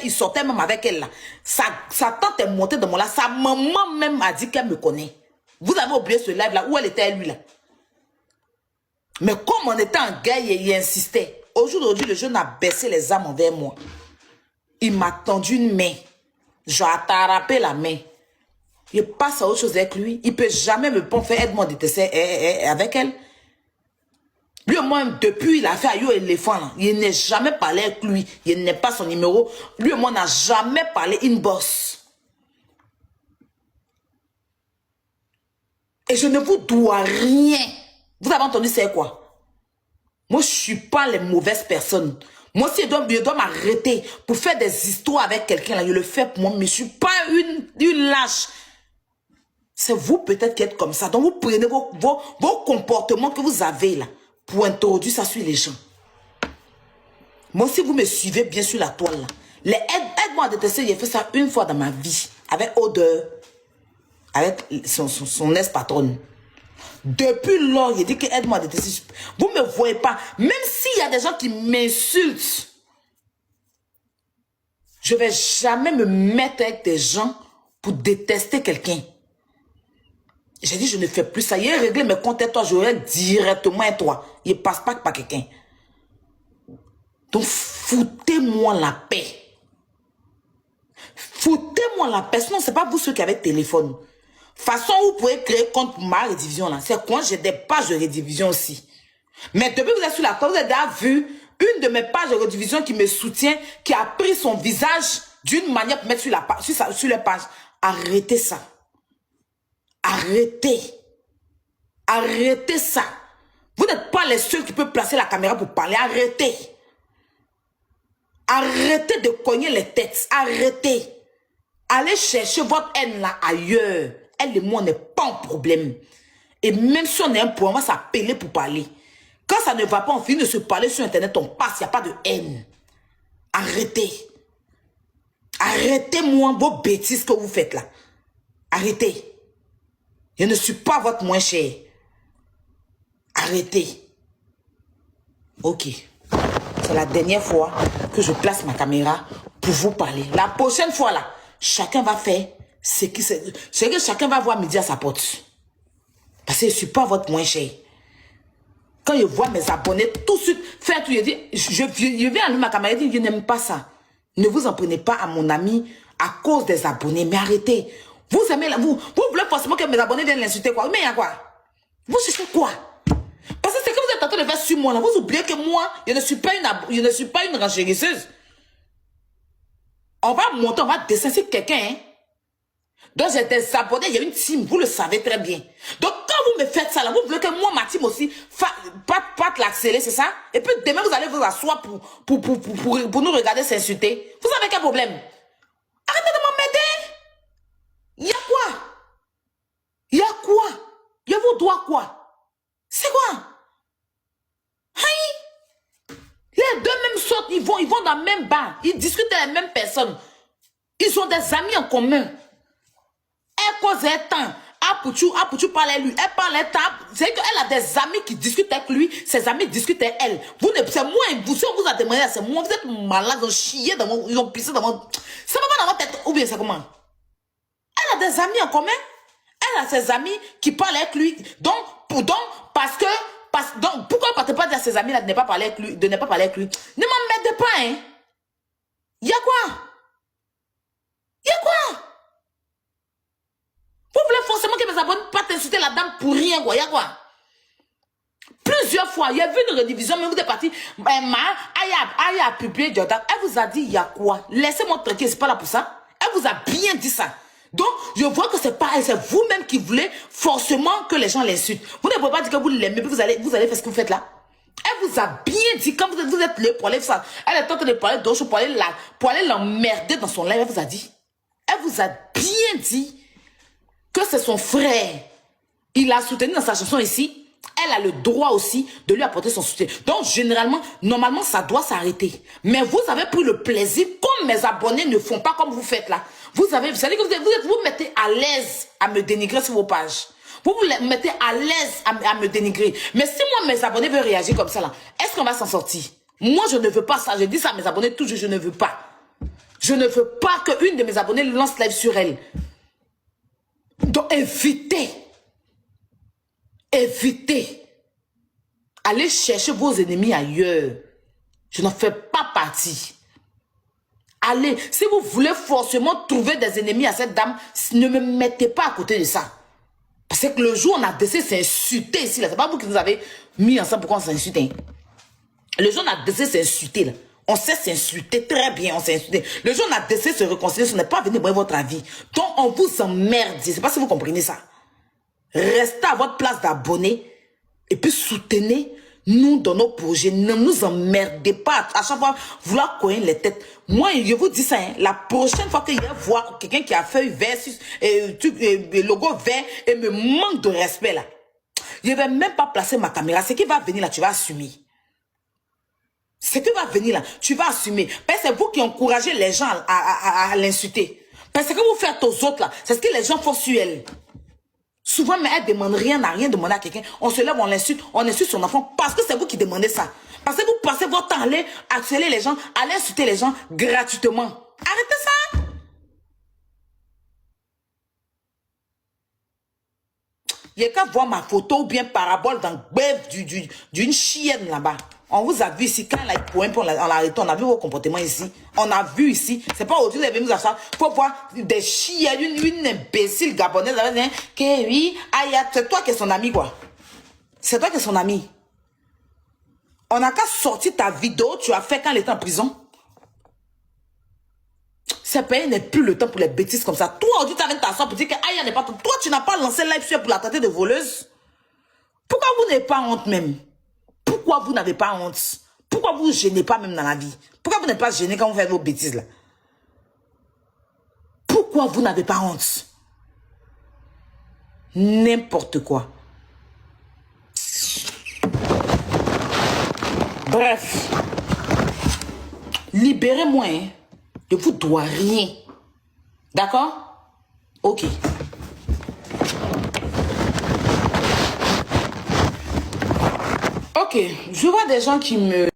il sortait même avec elle là. Sa tante est montée dans mon là. Sa maman même a dit qu'elle me connaît. Vous avez oublié ce live là, où elle était lui là. Mais comme on était en guerre, il insistait. Aujourd'hui, le jeune a baissé les âmes envers moi. Il m'a tendu une main. J'ai attrapé la main. Il passe à autre chose avec lui. Il ne peut jamais me faire aide-moi détester avec elle. Lui, au moins, depuis, il a fait Ayo éléphant. Là. Il n'est jamais parlé avec lui. Il n'est pas son numéro. Lui, au moins, n'a jamais parlé inbox. Et je ne vous dois rien. Vous avez entendu c'est quoi? Moi, je ne suis pas les mauvaises personnes. Moi, si je dois m'arrêter pour faire des histoires avec quelqu'un, là, je le fais pour moi, mais je ne suis pas une lâche. C'est vous peut-être qui êtes comme ça. Donc, vous prenez vos comportements que vous avez là pour introduire ça sur les gens. Moi, si vous me suivez bien sur la toile, là, aide-moi à détester, j'ai fait ça une fois dans ma vie, avec Odeur, avec son ex-patronne. Depuis lors, j'ai dit que aide-moi à détester. Vous ne me voyez pas. Même s'il y a des gens qui m'insultent, je ne vais jamais me mettre avec des gens pour détester quelqu'un. J'ai dit, je ne fais plus ça. Il a réglé mes comptes et toi, je règle directement à toi. Il ne passe pas par quelqu'un. Donc, foutez-moi la paix. Foutez-moi la paix. Sinon, ce n'est pas vous ceux qui avez le téléphone. Façon, vous pouvez créer compte pour ma rédivision là. C'est quand j'ai des pages de rédivision aussi. Mais depuis que vous êtes sur la toile, vous avez déjà vu une de mes pages de rédivision qui me soutient, qui a pris son visage d'une manière pour mettre sur la page. Arrêtez ça. Arrêtez. Arrêtez ça. Vous n'êtes pas les seuls qui peuvent placer la caméra pour parler. Arrêtez. Arrêtez de cogner les têtes. Arrêtez. Allez chercher votre haine là ailleurs. Elle et moi, on n'est pas un problème. Et même si on est un problème, on va s'appeler pour parler. Quand ça ne va pas, on finit de se parler sur Internet, on passe, il n'y a pas de haine. Arrêtez. Arrêtez-moi vos bêtises que vous faites là. Arrêtez. Je ne suis pas votre moins cher. Arrêtez. Ok. C'est la dernière fois que je place ma caméra pour vous parler. La prochaine fois là, chacun va faire ce que chacun va voir midi à sa porte. Parce que je ne suis pas votre moins cher. Quand je vois mes abonnés, tout de suite, faire tout, je vais allumer ma caméra et dire, je n'aime pas ça. Ne vous en prenez pas à mon ami à cause des abonnés, mais arrêtez. Vous aimez, vous voulez forcément que mes abonnés viennent l'insulter, quoi. Mais il y a quoi? Vous cherchez quoi? Parce que c'est que vous êtes en train de faire sur moi, là. Vous oubliez que moi, je ne suis pas une renchérisseuse. On va monter, on va descendre quelqu'un, hein. Donc j'ai des abonnés, il y a une team, vous le savez très bien. Donc quand vous me faites ça, là, vous voulez que moi, ma team aussi, pas l'accélérer, c'est ça? Et puis demain, vous allez vous asseoir pour nous regarder s'insulter. Vous avez quel problème? Arrêtez de m'emmerder. Il y a quoi? Il y a quoi? Je vous dois quoi? C'est quoi? Hein? Les deux mêmes sortes, ils vont dans le même bar. Ils discutent avec les mêmes personnes. Ils ont des amis en commun. Elle cause un temps. Apouchou parle à lui. Elle parle un temps. C'est qu'elle a des amis qui discutent avec lui. Ses amis discutent avec elle. C'est moi, si on vous a demandé, c'est moi. Vous êtes malade, ils ont chié dans mon. Ils ont pissé dans mon. C'est pas dans votre tête. Ou bien c'est comment? Elle a des amis en commun. Elle a ses amis qui parlent avec lui. Donc pourquoi ne pas dire à ses amis là de ne pas parler avec lui, Ne m'emmerdez pas, hein? Il y a quoi? Il y a quoi? Vous voulez forcément que mes abonnés ne pas t'insulter la dame pour rien, quoi. Il y a quoi? Plusieurs fois, il y a vu une rediffusion, mais vous êtes parti. Aya a publié Jordan. Elle vous a dit, il y a quoi? Laissez-moi tranquille, c'est pas là pour ça. Elle vous a bien dit ça. Donc, je vois que c'est pas elle, c'est vous-même qui voulez forcément que les gens l'insultent. Vous ne pouvez pas dire que vous l'aimez, puis vous allez faire ce que vous faites là. Elle vous a bien dit, quand vous êtes là pour aller ça, elle est en train de parler d'autres choses, pour aller l'emmerder dans son live, elle vous a dit. Elle vous a bien dit que c'est son frère. Il l'a soutenu dans sa chanson ici. Elle a le droit aussi de lui apporter son soutien. Donc, généralement, normalement, ça doit s'arrêter. Mais vous avez pris le plaisir, comme mes abonnés ne font pas comme vous faites là. Vous savez que vous mettez à l'aise à me dénigrer sur vos pages. Vous vous mettez à l'aise à me dénigrer. Mais si moi, mes abonnés veulent réagir comme ça là, est-ce qu'on va s'en sortir? Moi, je ne veux pas ça. Je dis ça à mes abonnés toujours, je ne veux pas. Je ne veux pas qu'une de mes abonnés lance live sur elle. Donc, évitez. Évitez. Allez chercher vos ennemis ailleurs. Je n'en fais pas partie. Allez, si vous voulez forcément trouver des ennemis à cette dame, ne me mettez pas à côté de ça. Parce que le jour où on a décidé de s'insulter ici, c'est pas vous qui nous avez mis ensemble pour qu'on s'insulte. Hein. Le jour où on a décidé de s'insulter, là, on sait s'insulter très bien, on s'est insulté. Le jour où on a décidé de se réconcilier, ce n'est pas venu voir votre avis. Donc on vous emmerde. Je ne sais pas si vous comprenez ça. Restez à votre place d'abonné et puis soutenez-nous dans nos projets. Ne nous emmerdez pas à chaque fois vouloir coller les têtes. Moi, je vous dis ça, hein, la prochaine fois que je vais voir quelqu'un qui a feuille vert, logo vert et me manque de respect là, je ne vais même pas placer ma caméra. Ce qui va venir là, tu vas assumer. Ce qui va venir là, tu vas assumer. Parce que c'est vous qui encouragez les gens à l'insulter. Parce que vous faites aux autres là, c'est ce que les gens font sur elle. Souvent, mais elle ne demande rien, n'a rien demandé à quelqu'un. On se lève, on l'insulte son enfant parce que c'est vous qui demandez ça. Parce que vous passez votre temps à aller harceler les gens, à aller insulter les gens gratuitement. Arrêtez ça. Il y a qu'à voir ma photo ou bien parabole dans le bœuf d'une chienne là-bas. On vous a vu ici, quand elle a point, on l'a arrêté, on a vu vos comportements ici. On a vu ici. C'est pas aujourd'hui, vous avez nous à ça. Faut voir des chiennes, une imbécile gabonaise. Que oui, c'est toi qui es son ami, quoi. C'est toi qui es son ami. On n'a qu'à sortir ta vidéo, tu as fait quand elle était en prison. C'est payé n'est plus le temps pour les bêtises comme ça. Toi, aujourd'hui, tu as ta soeur pour dire que Aya n'est pas ton. Toi, tu n'as pas lancé live sur pour la traiter de voleuse. Pourquoi vous n'avez pas honte même? Pourquoi vous n'avez pas honte? Pourquoi vous ne gênez pas même dans la vie? Pourquoi vous n'êtes pas gêné quand vous faites vos bêtises là? Pourquoi vous n'avez pas honte? N'importe quoi. Bref. Libérez-moi. Hein. Je vous dois rien. D'accord? Ok. Ok. Je vois des gens qui me...